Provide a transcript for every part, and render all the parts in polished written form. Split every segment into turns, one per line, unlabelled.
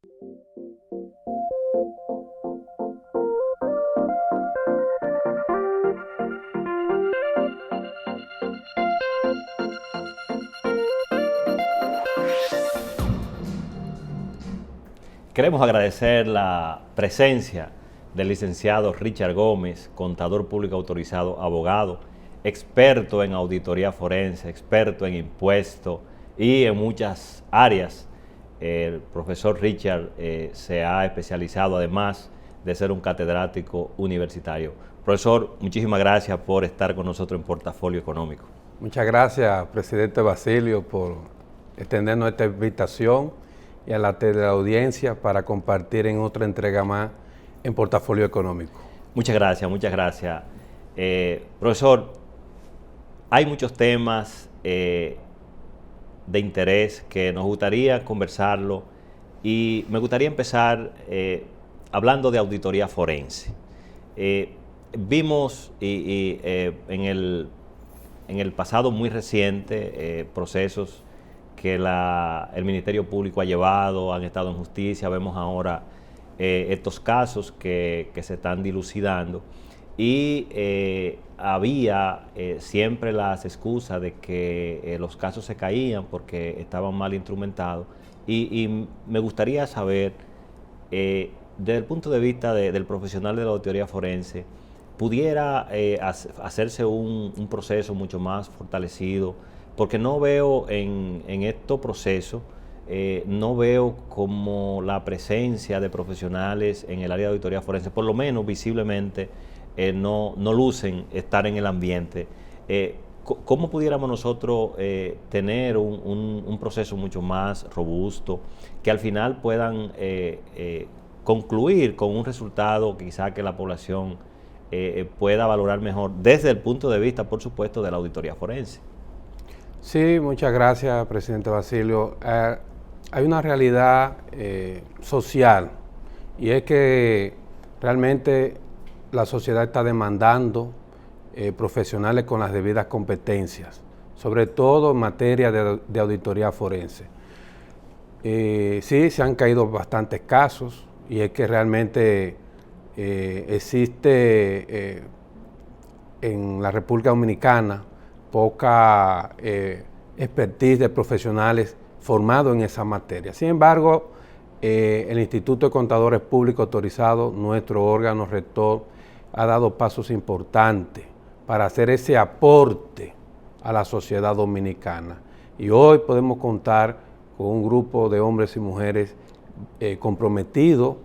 Queremos agradecer la presencia del licenciado Richard Gómez, contador público autorizado, abogado, experto en auditoría forense, experto en impuestos y en muchas áreas. El profesor Richard se ha especializado, además de ser un catedrático universitario. Profesor, muchísimas gracias por estar con nosotros en Portafolio Económico.
Muchas gracias, presidente Basilio, por extendernos esta invitación y a la teleaudiencia para compartir en otra entrega más en Portafolio Económico.
Muchas gracias, muchas gracias. Profesor, hay muchos temas de interés que nos gustaría conversarlo y me gustaría empezar hablando de auditoría forense. Vimos en el pasado muy reciente procesos que el Ministerio Público ha llevado, han estado en justicia. Vemos ahora estos casos que se están dilucidando y había siempre las excusas de que los casos se caían porque estaban mal instrumentados y me gustaría saber, desde el punto de vista del profesional de la auditoría forense, pudiera hacerse un proceso mucho más fortalecido, porque no veo en estos procesos, no veo como la presencia de profesionales en el área de auditoría forense, por lo menos visiblemente, no lucen estar en el ambiente. ¿Cómo pudiéramos nosotros tener un proceso mucho más robusto, que al final puedan concluir con un resultado quizá que la población pueda valorar mejor desde el punto de vista, por supuesto, de la auditoría forense?
Sí, muchas gracias, presidente Basilio. Hay una realidad social, y es que realmente la sociedad está demandando profesionales con las debidas competencias, sobre todo en materia de auditoría forense. Sí, se han caído bastantes casos, y es que realmente existe en la República Dominicana poca expertise de profesionales formados en esa materia. Sin embargo, el Instituto de Contadores Públicos Autorizados, nuestro órgano rector, ha dado pasos importantes para hacer ese aporte a la sociedad dominicana. Y hoy podemos contar con un grupo de hombres y mujeres comprometidos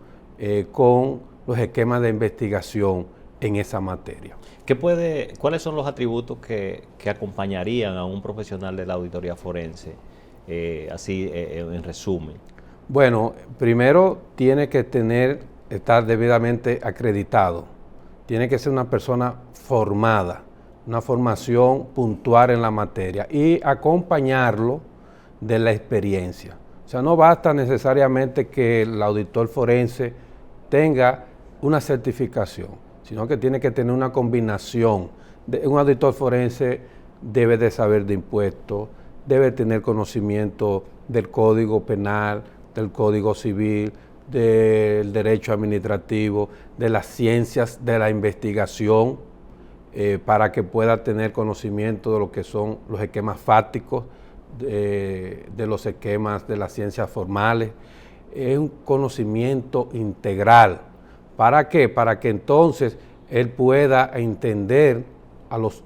con los esquemas de investigación en esa materia.
¿Cuáles son los atributos que acompañarían a un profesional de la auditoría forense, en resumen?
Bueno, primero tiene que estar debidamente acreditado, tiene que ser una persona formada, una formación puntual en la materia y acompañarlo de la experiencia. O sea, no basta necesariamente que el auditor forense tenga una certificación, sino que tiene que tener una combinación. Un auditor forense debe de saber de impuestos, debe tener conocimiento del Código Penal, del Código Civil, del derecho administrativo, de las ciencias de la investigación, para que pueda tener conocimiento de lo que son los esquemas fácticos, de los esquemas de las ciencias formales. Es un conocimiento integral. ¿Para qué? Para que entonces él pueda entender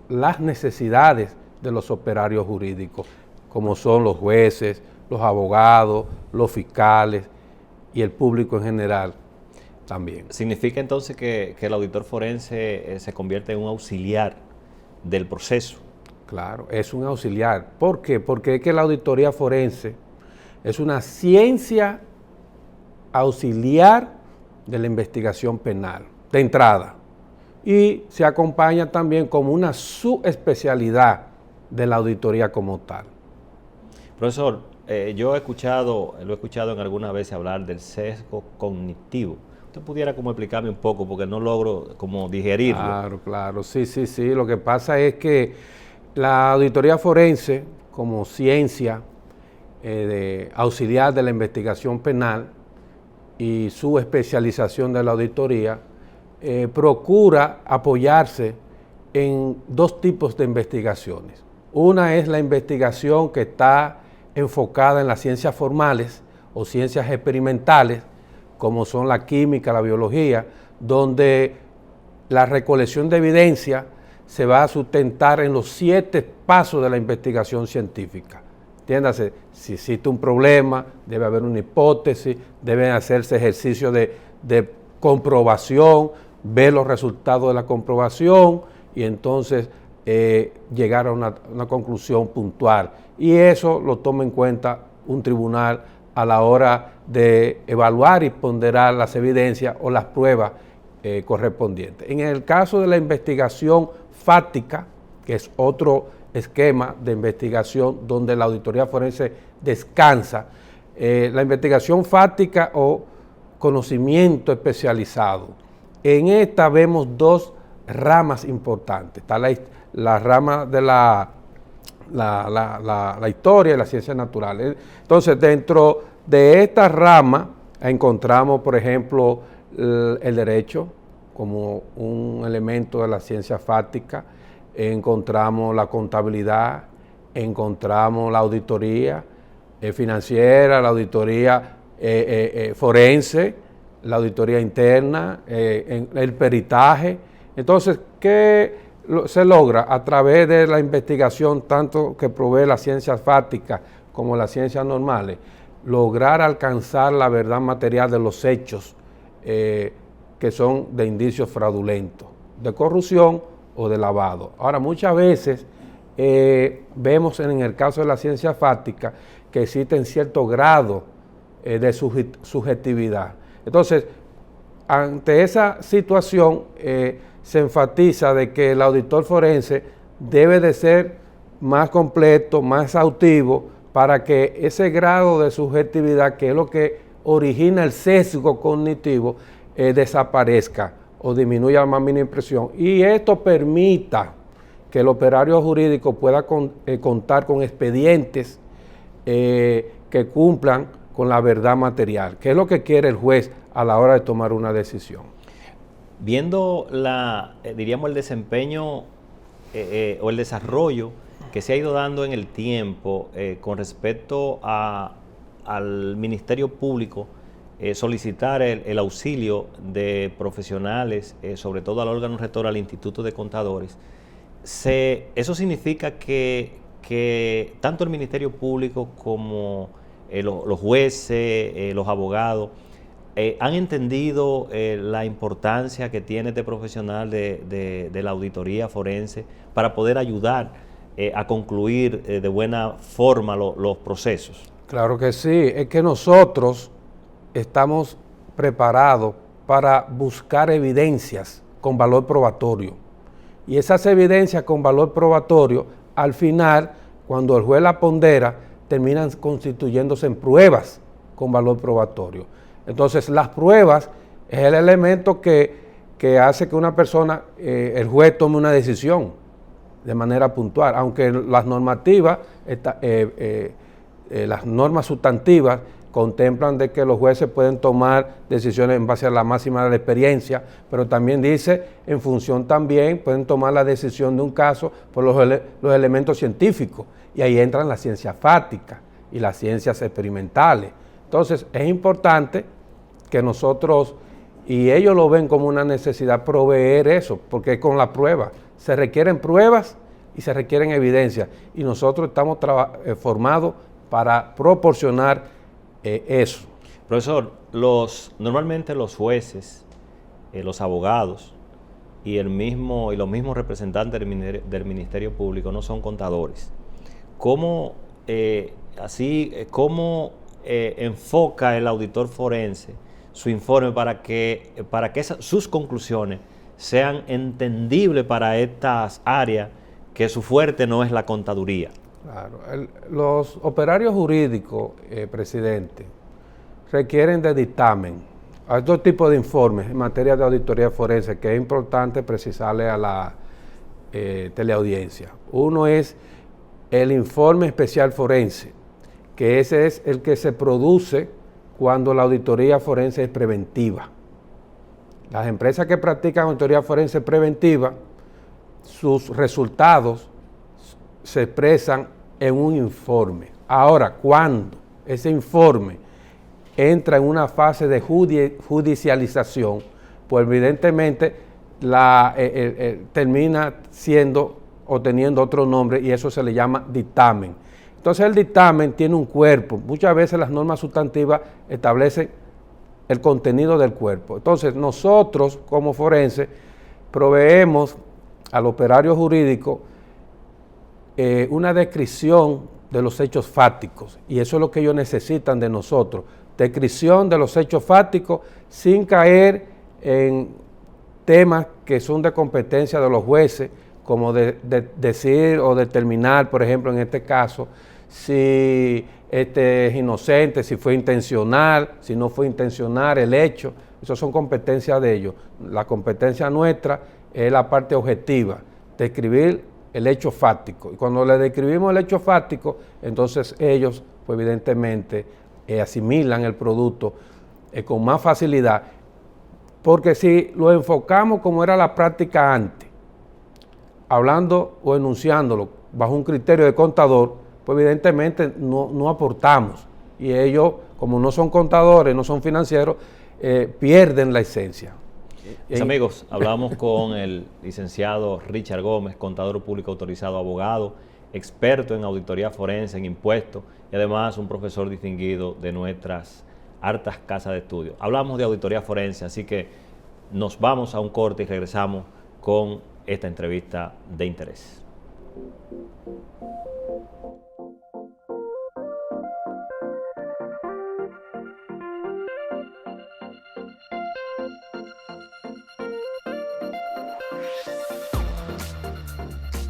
las necesidades de los operarios jurídicos, como son los jueces, los abogados, los fiscales y el público en general también.
¿Significa entonces que el auditor forense se convierte en un auxiliar del proceso?
Claro, es un auxiliar. ¿Por qué? Porque es que la auditoría forense es una ciencia auxiliar de la investigación penal, de entrada, y se acompaña también como una subespecialidad de la auditoría como tal.
Profesor, yo lo he escuchado en algunas veces hablar del sesgo cognitivo. ¿Usted pudiera como explicarme un poco, porque no logro como digerirlo?
Claro, sí. Lo que pasa es que la auditoría forense, como ciencia auxiliar de la investigación penal, y su especialización de la auditoría, procura apoyarse en dos tipos de investigaciones. Una es la investigación que está enfocada en las ciencias formales o ciencias experimentales, como son la química, la biología, donde la recolección de evidencia se va a sustentar en los 7 pasos de la investigación científica. Entiéndase, si existe un problema, debe haber una hipótesis, deben hacerse ejercicios de comprobación, ver los resultados de la comprobación y entonces llegar a una conclusión puntual. Y eso lo toma en cuenta un tribunal a la hora de evaluar y ponderar las evidencias o las pruebas correspondientes. En el caso de la investigación fáctica, que es otro esquema de investigación donde la auditoría forense descansa, la investigación fática o conocimiento especializado. En esta vemos 2 ramas importantes. Está la rama de la historia y las ciencias naturales. Entonces, dentro de esta rama encontramos, por ejemplo, el derecho como un elemento de la ciencia fáctica, encontramos la contabilidad, encontramos la auditoría financiera, la auditoría forense, la auditoría interna, el peritaje. Entonces, ¿qué se logra? A través de la investigación, tanto que provee las ciencias fácticas como las ciencias normales, lograr alcanzar la verdad material de los hechos que son de indicios fraudulentos, de corrupción o de lavado. Ahora, muchas veces vemos en el caso de la ciencia fáctica que existen cierto grado de subjetividad. Entonces, ante esa situación se enfatiza de que el auditor forense debe de ser más completo, más exhaustivo, para que ese grado de subjetividad, que es lo que origina el sesgo cognitivo, desaparezca o disminuya la más mínima impresión. Y esto permita que el operario jurídico pueda contar con expedientes que cumplan con la verdad material, que es lo que quiere el juez a la hora de tomar una decisión.
Viendo diríamos el desempeño o el desarrollo que se ha ido dando en el tiempo con respecto al Ministerio Público, solicitar el auxilio de profesionales, sobre todo al órgano rector, al Instituto de Contadores, eso significa que tanto el Ministerio Público como los jueces, los abogados, han entendido la importancia que tiene este profesional de la auditoría forense para poder ayudar a concluir de buena forma los procesos.
Claro que sí, es que nosotros estamos preparados para buscar evidencias con valor probatorio. Y esas evidencias con valor probatorio, al final, cuando el juez la pondera, terminan constituyéndose en pruebas con valor probatorio. Entonces, las pruebas es el elemento que hace que una persona, el juez tome una decisión de manera puntual, aunque las normativas, las normas sustantivas contemplan de que los jueces pueden tomar decisiones en base a la máxima de la experiencia, pero también dice, en función también, pueden tomar la decisión de un caso por los elementos científicos, y ahí entran las ciencias fácticas y las ciencias experimentales. Entonces, es importante que nosotros, y ellos lo ven como una necesidad, proveer eso, porque es con la prueba. Se requieren pruebas y se requieren evidencias, y nosotros estamos formados para proporcionar eso.
Profesor, normalmente los jueces, los abogados y los mismos representantes del Ministerio Público no son contadores. ¿Cómo enfoca el auditor forense su informe para que sus conclusiones sean entendibles para estas áreas que su fuerte no es la contaduría?
Claro, los operarios jurídicos, presidente, requieren de dictamen. Hay 2 tipos de informes en materia de auditoría forense que es importante precisarle a la teleaudiencia. Uno es el informe especial forense, que ese es el que se produce cuando la auditoría forense es preventiva. Las empresas que practican auditoría forense preventiva, sus resultados se expresan en un informe. Ahora, cuando ese informe entra en una fase de judicialización, pues evidentemente termina siendo o teniendo otro nombre y eso se le llama dictamen. Entonces el dictamen tiene un cuerpo. Muchas veces las normas sustantivas establecen el contenido del cuerpo. Entonces nosotros como forenses proveemos al operario jurídico una descripción de los hechos fácticos y eso es lo que ellos necesitan de nosotros, descripción de los hechos fácticos sin caer en temas que son de competencia de los jueces, como decir o determinar, por ejemplo, en este caso, si es inocente, si fue intencional, si no fue intencional el hecho. Eso son competencias de ellos. La competencia nuestra es la parte objetiva, describir el hecho fáctico. Y cuando le describimos el hecho fáctico, entonces ellos, pues evidentemente, asimilan el producto con más facilidad. Porque si lo enfocamos como era la práctica antes, hablando o enunciándolo bajo un criterio de contador, pues evidentemente no aportamos. Y ellos, como no son contadores, no son financieros, pierden la esencia.
Mis amigos, hablamos con el licenciado Richard Gómez, contador público autorizado, abogado, experto en auditoría forense, en impuestos y además un profesor distinguido de nuestras hartas casas de estudio. Hablamos de auditoría forense, así que nos vamos a un corte y regresamos con esta entrevista de interés.